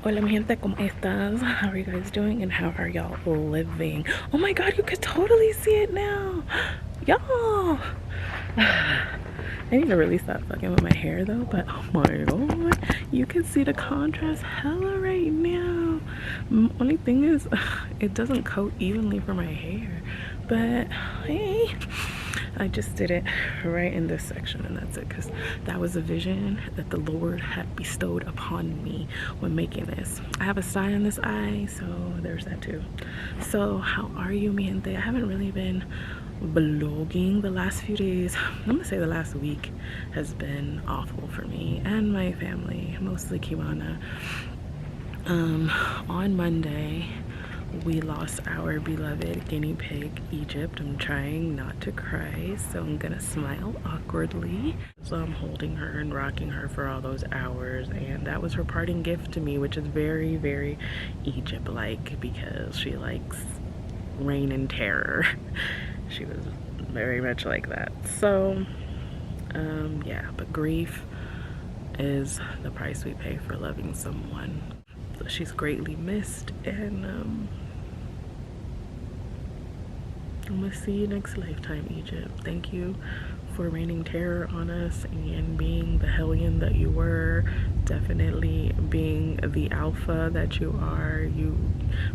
Hola mi gente, ¿cómo estás? How are you guys doing and how are y'all living? Oh my god, you could totally see it now. Y'all. I need to really stop fucking with my hair though, but oh my god, you can see the contrast hella right now. Only thing is, it doesn't coat evenly for my hair, but hey, I just did it right in this section, and that's it, because that was a vision that the Lord had bestowed upon me when making this. I have a sty in this eye, so there's that too. So how are you, mi gente? I haven't really been blogging the last few days. I'm gonna say the last week has been awful for me and my family, mostly Kiwana. On Monday we lost our beloved guinea pig, Egypt. I'm trying not to cry, so I'm gonna smile awkwardly. So I'm holding her and rocking her for all those hours, and that was her parting gift to me, which is very, very Egypt-like because she likes reign and terror. She was very much like that. So, yeah, but grief is the price we pay for loving someone. So she's greatly missed, and I'm gonna see you next lifetime, Egypt. Thank you for raining terror on us and being the hellion that you were. Definitely being the alpha that you are. You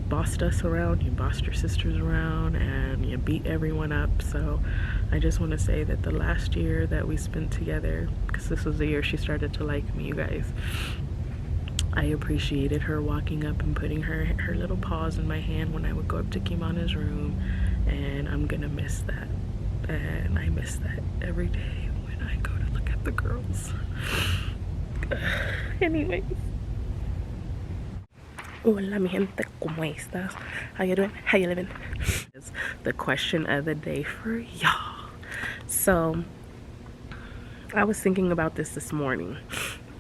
bossed us around, you bossed your sisters around, and you beat everyone up. So I just want to say that the last year that we spent together, because this was the year she started to like me, you guys, I appreciated her walking up and putting her little paws in my hand when I would go up to Kimana's room, and I'm gonna miss that. And I miss that every day when I go to look at the girls. Anyways. Hola mi gente, ¿cómo estás? How you doing? How you living? Is the question of the day for y'all. So, I was thinking about this morning.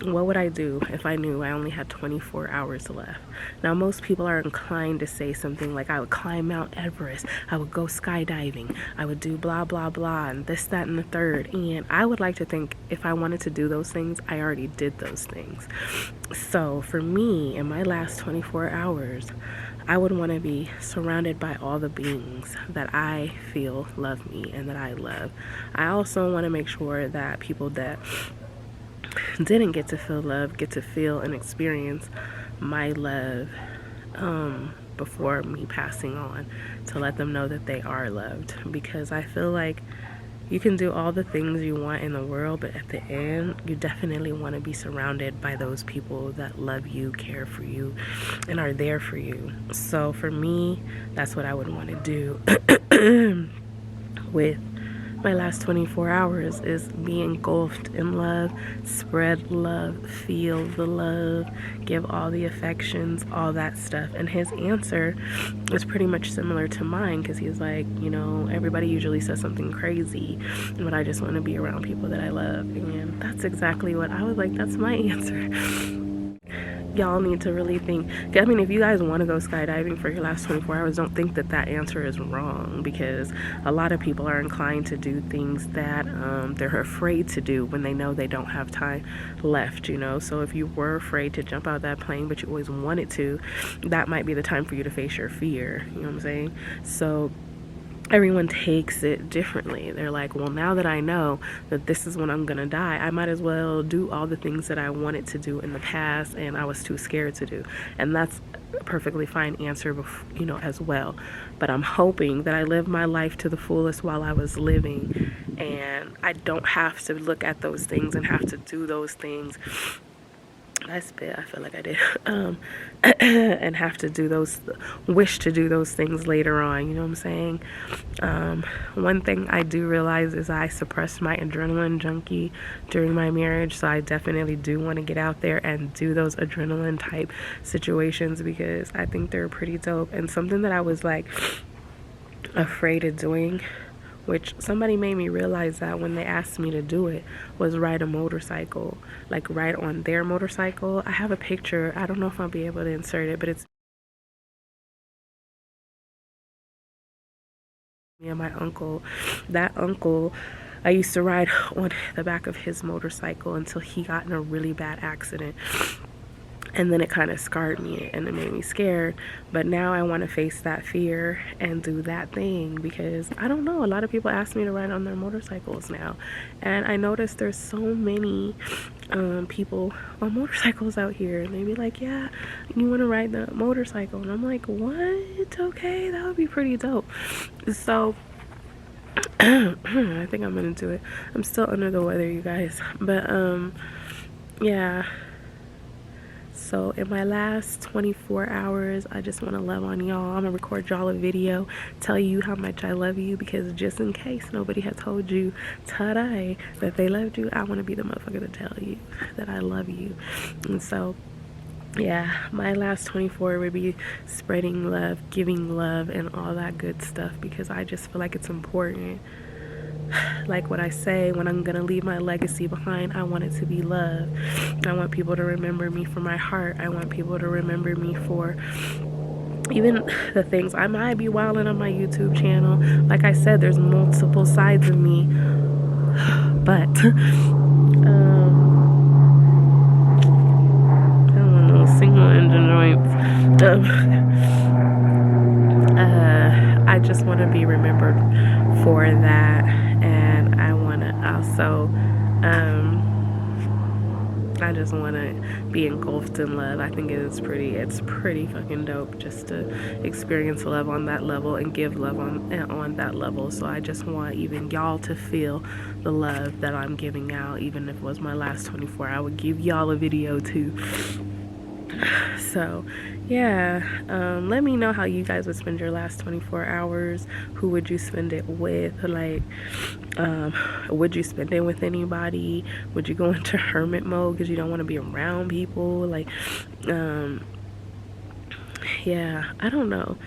What would I do if I knew I only had 24 hours left? Now, most people are inclined to say something like, I would climb Mount Everest, I would go skydiving, I would do blah, blah, blah, and this, that, and the third. And I would like to think if I wanted to do those things, I already did those things. So for me, in my last 24 hours, I would want to be surrounded by all the beings that I feel love me and that I love. I also want to make sure that people that didn't get to feel love get to feel and experience my love before me passing on, to let them know that they are loved. Because I feel like you can do all the things you want in the world, but at the end you definitely want to be surrounded by those people that love you, care for you, and are there for you. So for me, that's what I would want to do with my last 24 hours, is be engulfed in love, spread love, feel the love, give all the affections, all that stuff. And his answer is pretty much similar to mine, because he's like, you know, everybody usually says something crazy, but I just want to be around people that I love. And that's exactly what I was like, that's my answer. Y'all need to really think. I mean, if you guys want to go skydiving for your last 24 hours, don't think that that answer is wrong, because a lot of people are inclined to do things that they're afraid to do when they know they don't have time left, you know. So if you were afraid to jump out of that plane, but you always wanted to, that might be the time for you to face your fear, you know what I'm saying? So everyone takes it differently. They're like, well, now that I know that this is when I'm gonna die, I might as well do all the things that I wanted to do in the past and I was too scared to do. And that's a perfectly fine answer, you know, as well. But I'm hoping that I live my life to the fullest while I was living, and I don't have to look at those things and have to do those things. I spit, I feel like I did, and have to do those, wish to do those things later on, you know what I'm saying? One thing I do realize is I suppressed my adrenaline junkie during my marriage, so I definitely do want to get out there and do those adrenaline type situations, because I think they're pretty dope. And something that I was like afraid of doing, which somebody made me realize that when they asked me to do it, was ride a motorcycle, like ride on their motorcycle. I have a picture, I don't know if I'll be able to insert it, but it's me and my uncle. That uncle, I used to ride on the back of his motorcycle until he got in a really bad accident. And then it kind of scarred me and it made me scared. But now I want to face that fear and do that thing, because I don't know, a lot of people ask me to ride on their motorcycles now, and I noticed there's so many people on motorcycles out here, and they be like, yeah, you want to ride the motorcycle? And I'm like, what? Okay, that would be pretty dope. So I think I'm gonna do it. I'm still under the weather, you guys, but yeah. So in my last 24 hours, I just want to love on y'all. I'm gonna record y'all a video, tell you how much I love you, because just in case nobody had told you today that they loved you, I want to be the motherfucker to tell you that I love you. And so yeah, my last 24 would be spreading love, giving love, and all that good stuff, because I just feel like it's important. Like what I say, when I'm gonna leave my legacy behind, I want it to be love. I want people to remember me for my heart. I want people to remember me for even the things I might be wilding on my YouTube channel. Like I said, there's multiple sides of me, but I don't want no single engine joints. I just want to be remembered for that, and I want to also I just want to be engulfed in love. I think it's pretty fucking dope just to experience love on that level and give love on that level. So I just want even y'all to feel the love that I'm giving out. Even if it was my last 24, I would give y'all a video too. So yeah, let me know how you guys would spend your last 24 hours. Who would you spend it with? Like, would you spend it with anybody? Would you go into hermit mode because you don't want to be around people? Like, yeah, I don't know.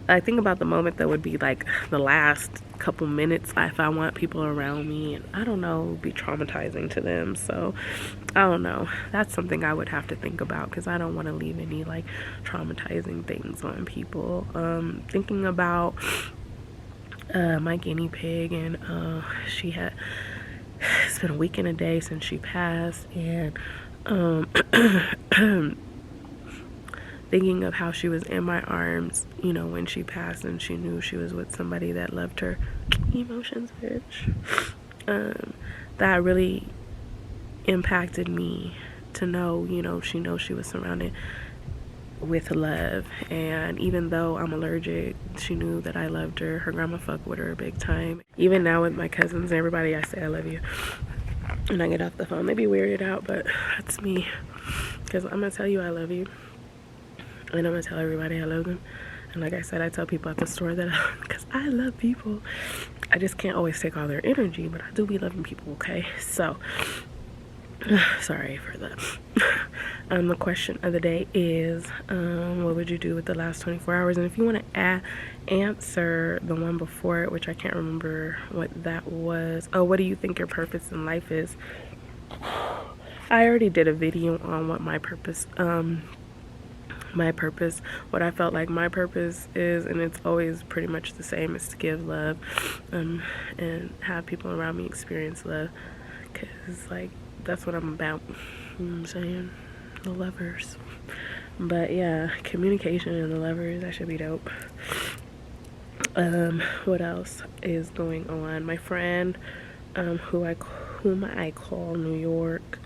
I think about the moment that would be like the last couple minutes if I want people around me, and I don't know, be traumatizing to them. So I don't know, that's something I would have to think about, because I don't want to leave any like traumatizing things on people. Thinking about my guinea pig, and it's been a week and a day since she passed, and thinking of how she was in my arms, you know, when she passed, and she knew she was with somebody that loved her. Emotions, bitch. That really impacted me to know, you know, she knows she was surrounded with love. And even though I'm allergic, she knew that I loved her. Her grandma fucked with her big time. Even now with my cousins and everybody, I say I love you. And I get off the phone, they be weirded out, but that's me. Because I'm going to tell you I love you. And I'm going to tell everybody I love them. And like I said, I tell people at the store that because I love people. I just can't always take all their energy, but I do be loving people, okay? So, sorry for that. The question of the day is, what would you do with the last 24 hours? And if you want to answer the one before it, which I can't remember what that was. Oh, what do you think your purpose in life is? I already did a video on what my purpose, what I felt like my purpose is, and it's always pretty much the same, is to give love, and have people around me experience love, because like that's what I'm about. You know what I'm saying? The lovers. But yeah, communication and the lovers, that should be dope. What else is going on? My friend, whom I call New York,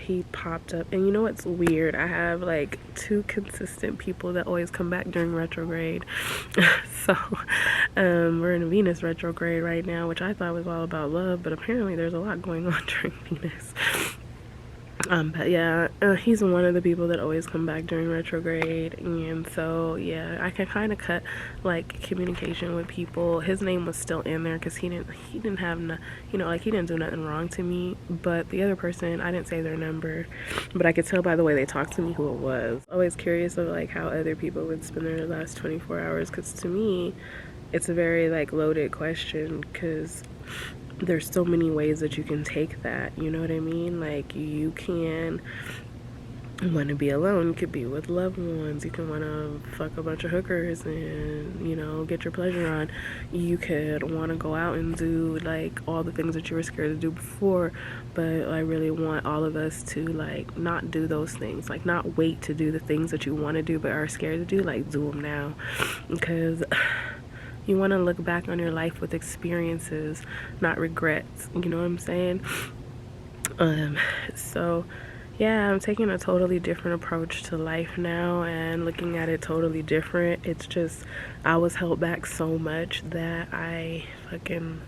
he popped up, and you know what's weird? I have like 2 consistent people that always come back during retrograde. So we're in a Venus retrograde right now, which I thought was all about love, but apparently there's a lot going on during Venus. But yeah, he's one of the people that always come back during retrograde, and so yeah, I can kind of cut like communication with people. His name was still in there because he didn't have you know, like he didn't do nothing wrong to me, but the other person, I didn't say their number, but I could tell by the way they talked to me who it was. Always curious of like how other people would spend their last 24 hours, because to me it's a very like loaded question, because there's so many ways that you can take that, you know what I mean? Like you can you want to be alone, you could be with loved ones. You can want to fuck a bunch of hookers and, you know, get your pleasure on. You could want to go out and do like all the things that you were scared to do before. But I really want all of us to like not do those things, like not wait to do the things that you want to do but are scared to do, like do them now. Because you want to look back on your life with experiences, not regrets. You know what I'm saying? So yeah, I'm taking a totally different approach to life now and looking at it totally different. It's just, I was held back so much that I fucking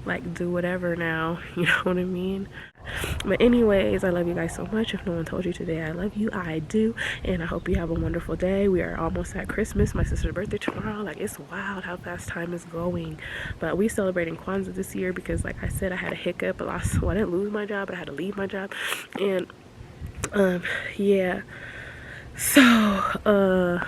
like do whatever now. You know what I mean? But anyways, I love you guys so much. If no one told you today I love you, I do. And I hope you have a wonderful day. We are almost at Christmas. My sister's birthday tomorrow. Like, it's wild how fast time is going. But we celebrating Kwanzaa this year because, like I said, I had a hiccup. I didn't lose my job, but I had to leave my job. And yeah, so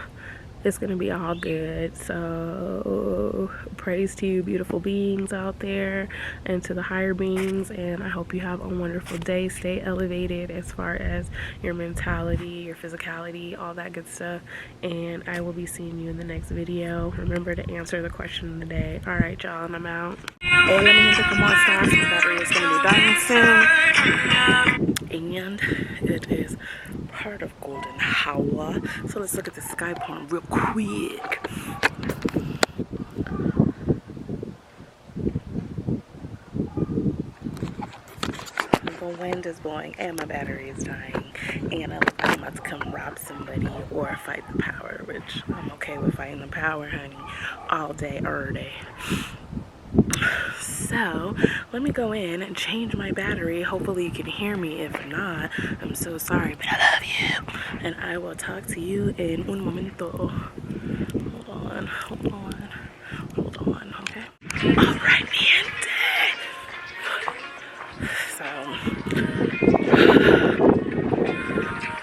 it's gonna be all good. So praise to you beautiful beings out there and to the higher beings, and I hope you have a wonderful day. Stay elevated as far as your mentality, your physicality, all that good stuff, and I will be seeing you in the next video. Remember to answer the question of the day. All right, y'all, and I'm out. Hey, let me hit the more sauce. My battery is gonna be dying soon, and it is part of golden hour. So let's look at the sky palm real quick. The wind is blowing and my battery is dying, and I'm about to come rob somebody or fight the power, which I'm okay with fighting the power, honey, all day, every day. So let me go in and change my battery. Hopefully you can hear me. If not, I'm so sorry, but I love you, and I will talk to you in un momento. Hold on, okay? All right, Andy. So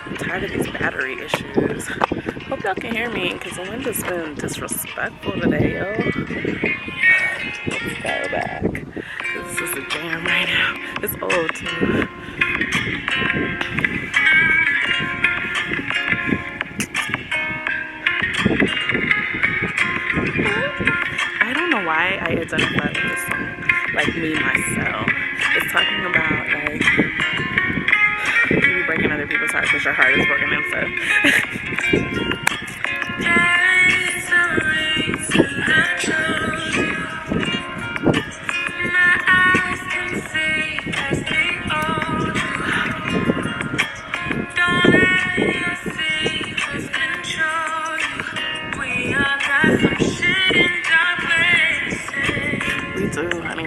I'm tired of these battery issues. Hope y'all can hear me because the wind has been disrespectful today, yo. Let's go back, because this is a jam right now. It's old too. I don't know why I identify with this song, like me, myself. It's talking about like you breaking other people's hearts because your heart is broken and stuff. We do, honey.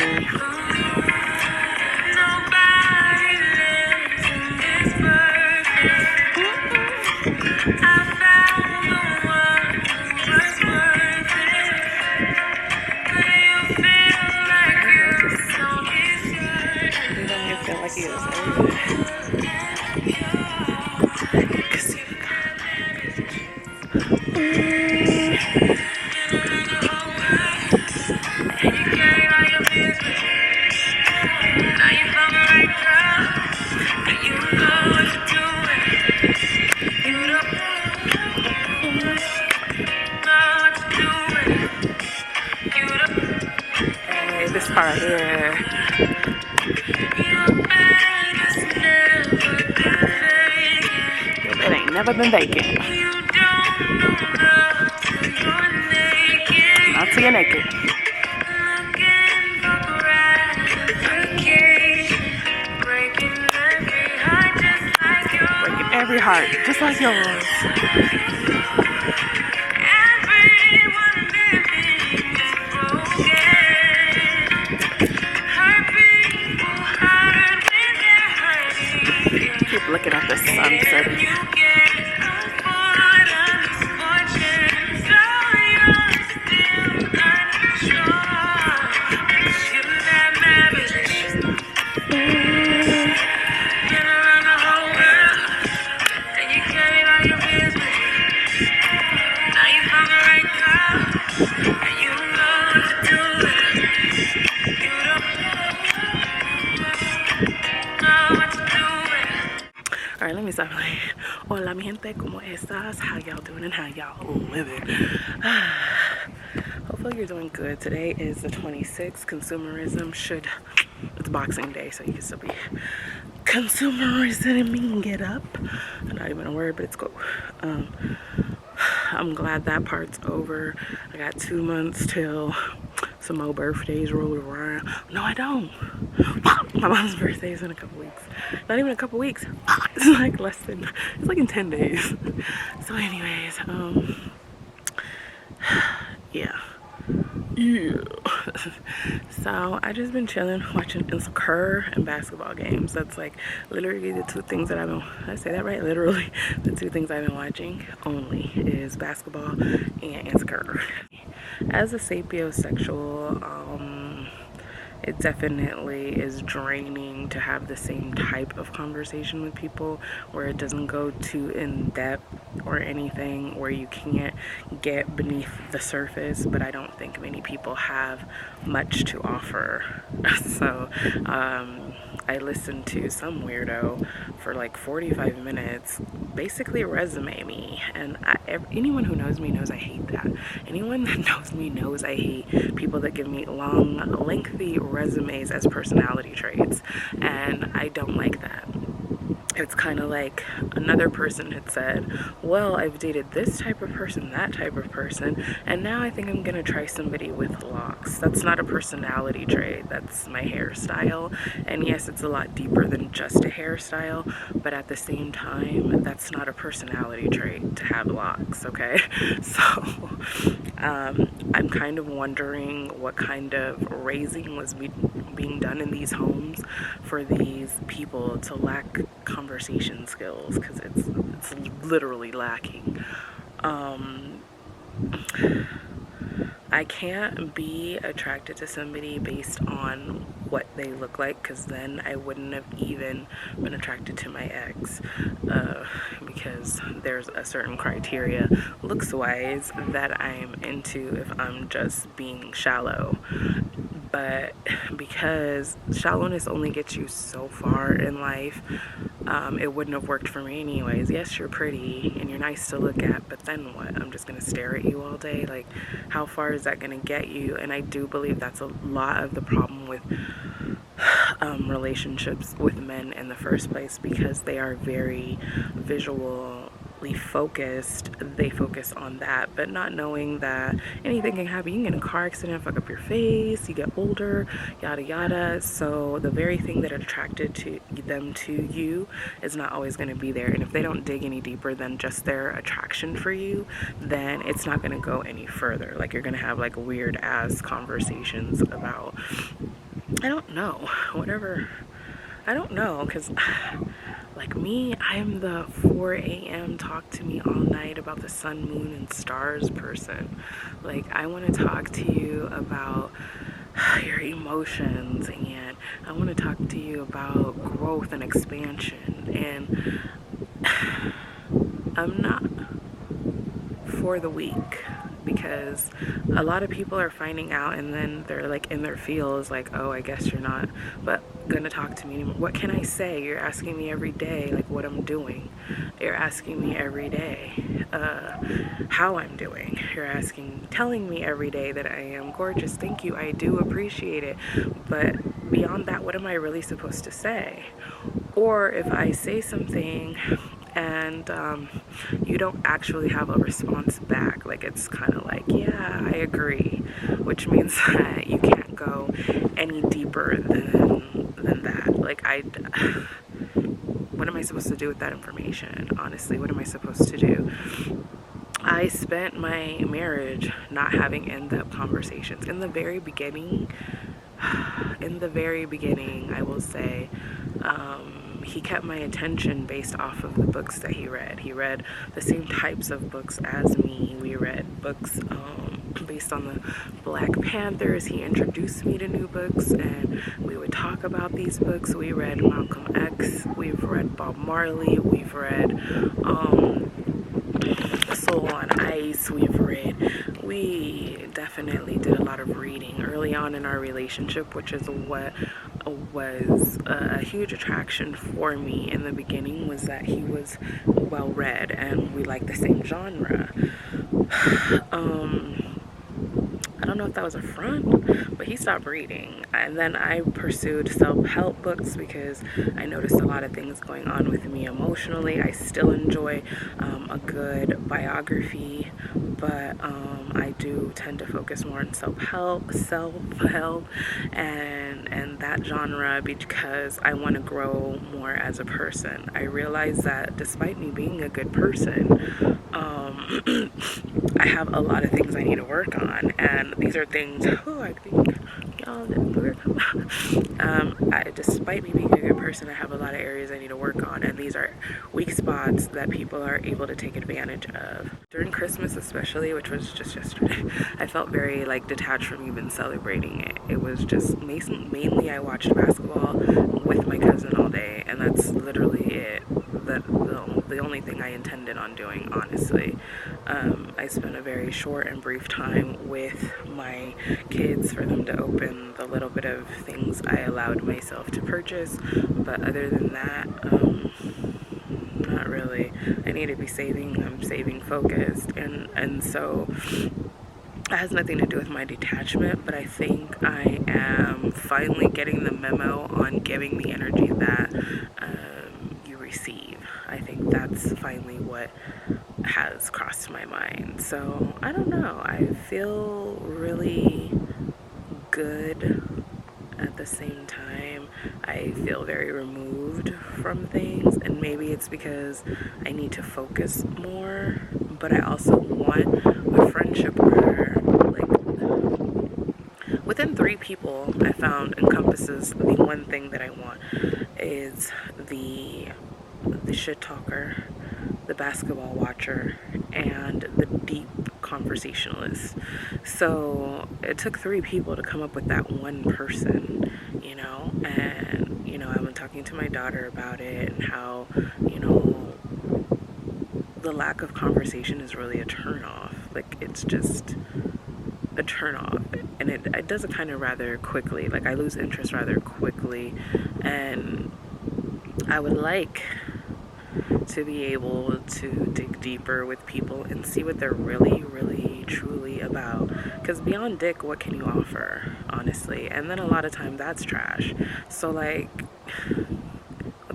This part here. Your bed ain't never been vacant. Not till you're naked. Breaking every heart, just like yours. Keep looking at the sunset. Alright, let me stop playing. On Hola mi gente, ¿cómo estás? How y'all doing and how y'all living? Hopefully you're doing good. Today is the 26th. Consumerism should, it's Boxing Day, so you can still be consumerism and me and get up. Not even a word, but it's cool. I'm glad that part's over. I got 2 months till some more birthdays roll around. No, I don't. My mom's birthday is in a couple weeks. Not even a couple weeks. It's like less than, it's like in 10 days. So anyways, yeah. So I just been chilling, watching Insecure and basketball games. That's like literally the two things that I've been, I say that right? Literally the two things I've been watching only is basketball and Insecure. As a sapiosexual, it definitely is draining to have the same type of conversation with people where it doesn't go too in depth or anything, where you can't get beneath the surface. But I don't think many people have much to offer. So I listened to some weirdo for like 45 minutes basically resume me, and anyone who knows me knows I hate that. Anyone that knows me knows I hate people that give me long, lengthy resumes as personality traits, and I don't like that. It's kind of like another person had said, well, I've dated this type of person, that type of person, and now I think I'm gonna try somebody with locks. That's not a personality trait, that's my hairstyle. And yes, it's a lot deeper than just a hairstyle, but at the same time, that's not a personality trait to have locks, okay? So I'm kind of wondering what kind of raising was being done in these homes for these people to lack conversation skills, because it's literally lacking. I can't be attracted to somebody based on what they look like, because then I wouldn't have even been attracted to my ex, because there's a certain criteria looks wise that I'm into if I'm just being shallow. But because shallowness only gets you so far in life, it wouldn't have worked for me anyways. Yes, you're pretty and you're nice to look at, but then what? I'm just gonna stare at you all day? Like, how far is that gonna get you? And I do believe that's a lot of the problem with relationships with men in the first place, because they are very visually focused. They focus on that, but not knowing that anything can happen. You can get in a car accident, fuck up your face, you get older, yada yada. So the very thing that attracted to them to you is not always going to be there. And if they don't dig any deeper than just their attraction for you, then it's not going to go any further. Like, you're going to have like weird ass conversations about, I don't know, whatever. I don't know, because like me, I'm the 4 a.m. talk to me all night about the sun, moon, and stars person. Like, I want to talk to you about your emotions, and I want to talk to you about growth and expansion, and I'm not for the weak. Because a lot of people are finding out, and then they're like in their feels like, oh, I guess you're not gonna talk to me anymore. What can I say? You're asking me every day like what I'm doing. You're asking me every day how I'm doing. You're telling me every day that I am gorgeous. Thank you, I do appreciate it. But beyond that, what am I really supposed to say? Or if I say something and you don't actually have a response back, like, it's kind of like, yeah, I agree, which means that you can't go any deeper than that. Like, what am I supposed to do with that information? Honestly, what am I supposed to do? I spent my marriage not having in-depth conversations. In the very beginning, I will say, he kept my attention based off of the books that he read. He read the same types of books as me. We read books based on the Black Panthers. He introduced me to new books, and we would talk about these books. We read Malcolm X. We've read Bob Marley. We've read Soul on Ice. We definitely did a lot of reading early on in our relationship, which is what was a huge attraction for me in the beginning was that he was well read and we liked the same genre. I don't know if that was a front, but he stopped reading. And then I pursued self-help books because I noticed a lot of things going on with me emotionally. I still enjoy a good biography, but I do tend to focus more on self-help, and that genre because I want to grow more as a person. I realize that despite me being a good person, I have a lot of things I need to work on, and these are things, I think y'all despite me being a good person, I have a lot of areas I need to work on, and these are weak spots that people are able to take advantage of. During Christmas especially, which was just yesterday, I felt very like detached from even celebrating it. It was just mainly I watched basketball with my cousin all day, and that's literally it. The only thing I intended on doing, honestly. I spent a very short and brief time with my kids for them to open the little bit of things I allowed myself to purchase, but other than that, not really. I need to be saving. I'm saving focused, and so it has nothing to do with my detachment, but I think I am finally getting the memo on giving the energy that you receive. I think that's finally what has crossed my mind. So I don't know. I feel really good. At the same time, I feel very removed from things, and maybe it's because I need to focus more, but I also want a friendship where, like, within 3 people I found encompasses the one thing that I want is the shit talker, the basketball watcher, and the deep conversationalist. So it took 3 people to come up with that one person, and I've been talking to my daughter about it and how, the lack of conversation is really a turn off. Like, it's just a turn off, and it does it kind of rather quickly. Like, I lose interest rather quickly, and I would like to be able to dig deeper with people and see what they're really, really, truly about. Because beyond dick, what can you offer, honestly? And then a lot of time that's trash. So, like,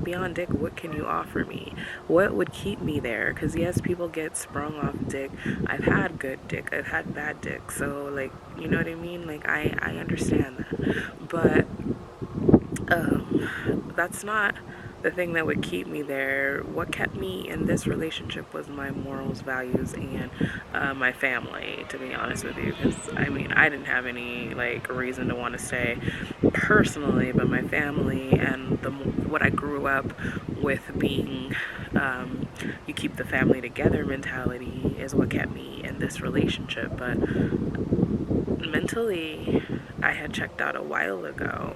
beyond dick, what can you offer me? What would keep me there? Because yes, people get sprung off dick. I've had good dick, I've had bad dick, so, like, you know what I mean? Like, I understand that, but that's not the thing that would keep me there. What kept me in this relationship was my morals, values, and my family, to be honest with you. Because, I mean, I didn't have any, like, reason to want to stay personally, but my family and what I grew up with being you keep the family together mentality is what kept me in this relationship. But mentally, I had checked out a while ago.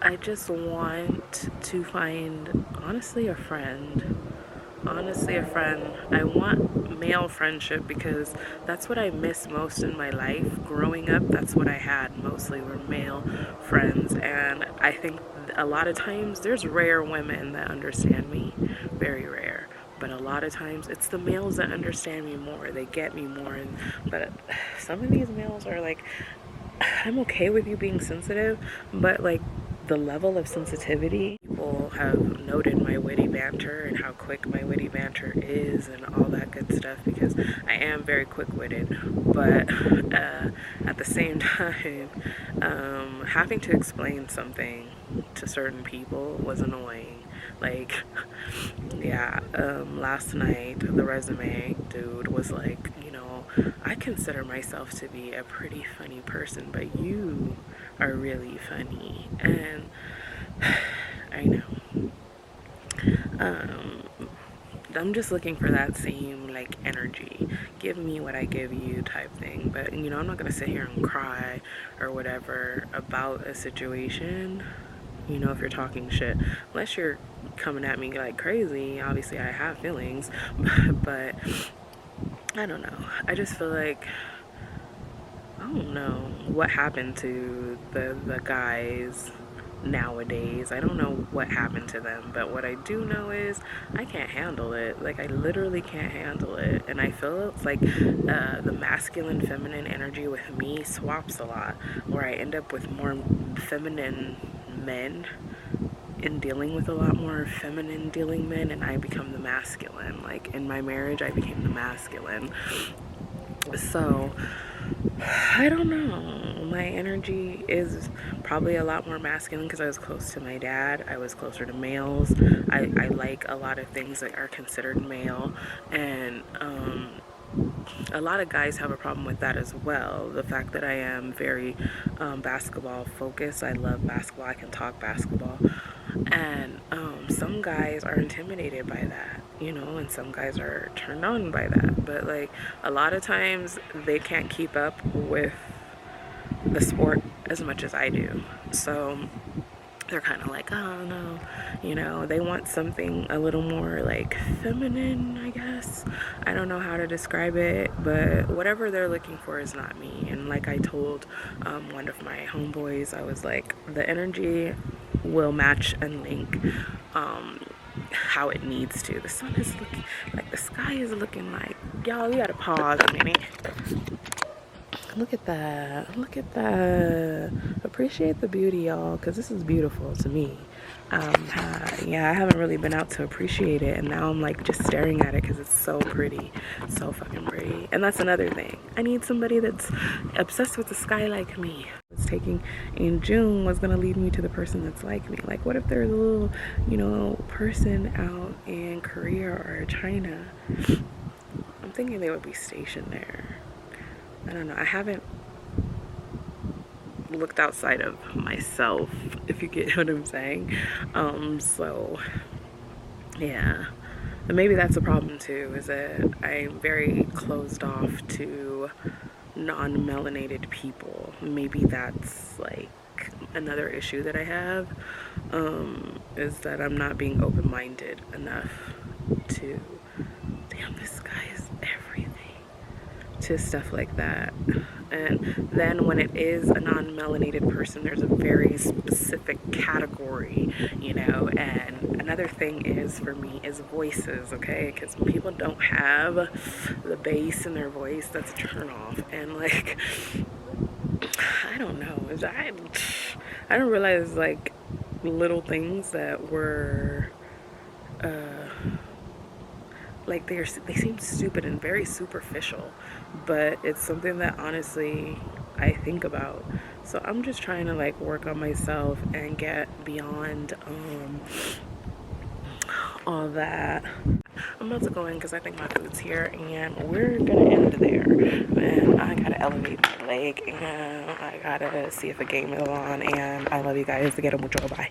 I just want to find, honestly, a friend. Honestly, a friend. I want male friendship because that's what I miss most in my life. Growing up, that's what I had mostly were male friends. And I think a lot of times there's rare women that understand me. Very rare. But a lot of times it's the males that understand me more. They get me more. But some of these males are like, I'm okay with you being sensitive, but, like, the level of sensitivity, people have noted my witty banter and how quick my witty banter is and all that good stuff, because I am very quick-witted, but at the same time, having to explain something to certain people was annoying. Like, yeah, last night the resume dude was like, I consider myself to be a pretty funny person, but you are really funny. And I know. I'm just looking for that same, like, energy. Give me what I give you type thing. But, I'm not going to sit here and cry or whatever about a situation, if you're talking shit. Unless you're coming at me like crazy. Obviously, I have feelings. But I don't know. I just feel like don't know what happened to the guys nowadays. I don't know what happened to them, but what I do know is I can't handle it. Like, I literally can't handle it, and I feel it's like the masculine feminine energy with me swaps a lot, where I end up with more feminine men in dealing with a lot more feminine dealing men, and I become the masculine. Like, in my marriage I became the masculine. So I don't know. My energy is probably a lot more masculine because I was close to my dad. I was closer to males. I like a lot of things that are considered male. And a lot of guys have a problem with that as well. The fact that I am very basketball focused. I love basketball. I can talk basketball. And some guys are intimidated by that, you know, and some guys are turned on by that. But like, a lot of times they can't keep up with the sport as much as I do. So they're kind of like, oh no, you know, they want something a little more like feminine, I guess. I don't know how to describe it, but whatever they're looking for is not me. And like I told one of my homeboys, I was like, the energy will match and link how it needs to. The sun is looking like, the sky is looking like, y'all, we gotta pause a minute. Look at that. Look at that. Appreciate the beauty, y'all, because this is beautiful to me. Yeah, I haven't really been out to appreciate it, and now I'm like just staring at it because it's so pretty. So fucking pretty. And that's another thing. I need somebody that's obsessed with the sky like me. It's taking in June was gonna lead me to the person that's like me. Like, what if there's a little, you know, person out in Korea or China? I'm thinking they would be stationed there. I don't know. I haven't looked outside of myself, if you get what I'm saying. So yeah. And maybe that's a problem too, is that I'm very closed off to non-melanated people. Maybe that's like another issue that I have, is that I'm not being open-minded enough to, damn, this guy is everything, to stuff like that. And then when it is a non-melanated person, there's a very specific category, you know. And another thing is, for me, is voices, okay? Because people don't have the bass in their voice, that's a turn off. And like, I don't know, I don't realize like little things that were like they seem stupid and very superficial, but it's something that honestly I think about. So I'm just trying to like work on myself and get beyond all that. I'm about to go in because I think my food's here, and we're gonna end there. And I gotta elevate my leg, and I gotta see if a game is on. And I love you guys. To get mucho. Bye.